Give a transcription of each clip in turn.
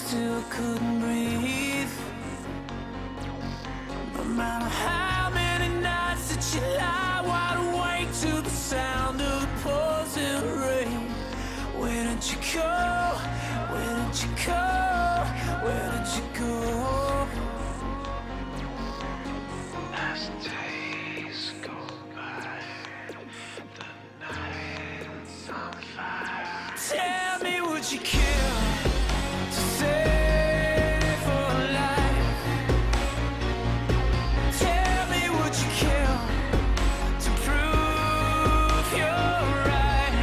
still couldn't breathe. No matter how many nights that you lie wide awake to the sound of the pouring rain. Where did you go? Where did you go? Where did you go? As days go by, the night's on fire. Tell me, would you kill to save for life? Tell me, would you kill to prove you're right?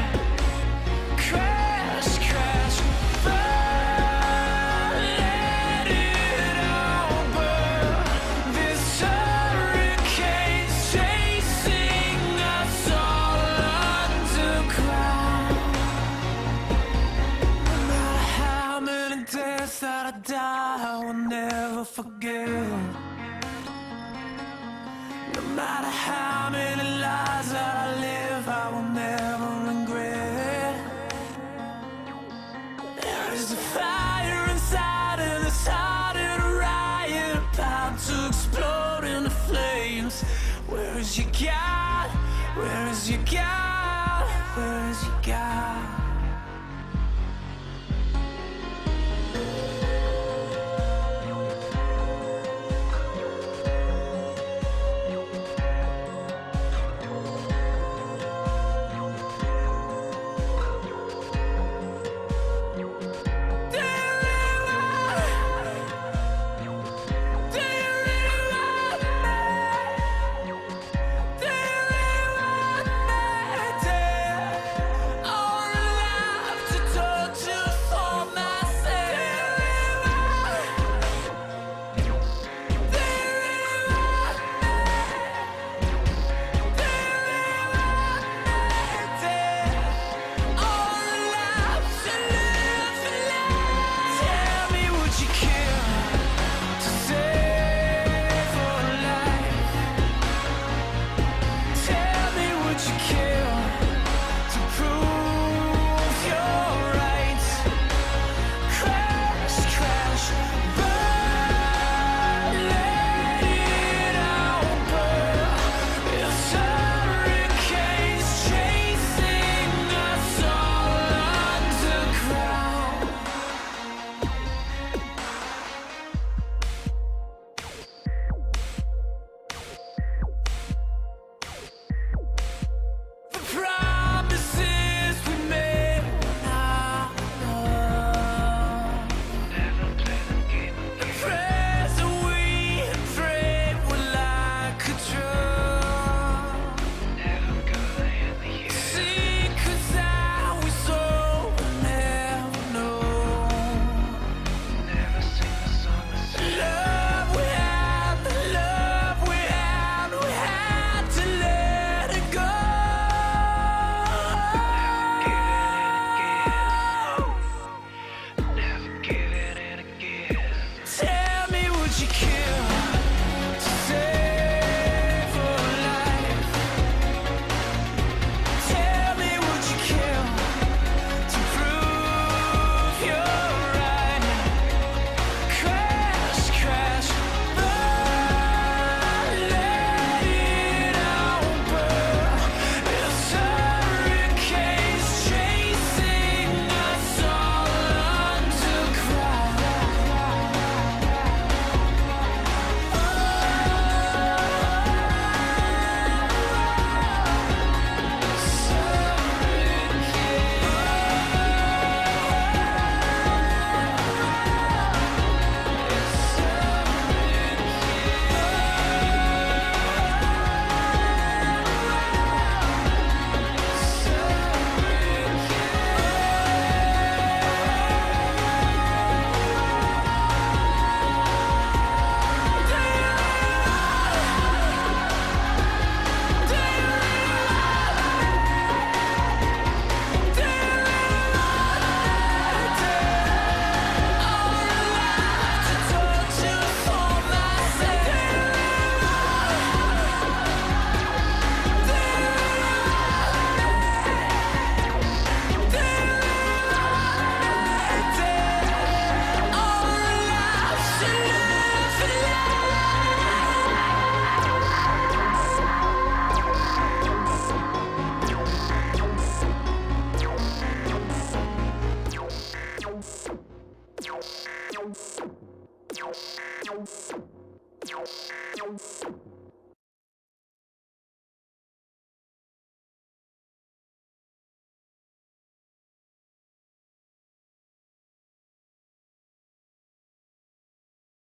Crash, crash, burn, let it all burn. This hurricane's chasing us all underground. No matter how many deaths that I die, I will never forget. No matter how many lies that I live, I will never regret. There is a fire inside and it's starting a riot, about to explode into flames. Where is your God? Where is your God? Where is your God? Oh, you.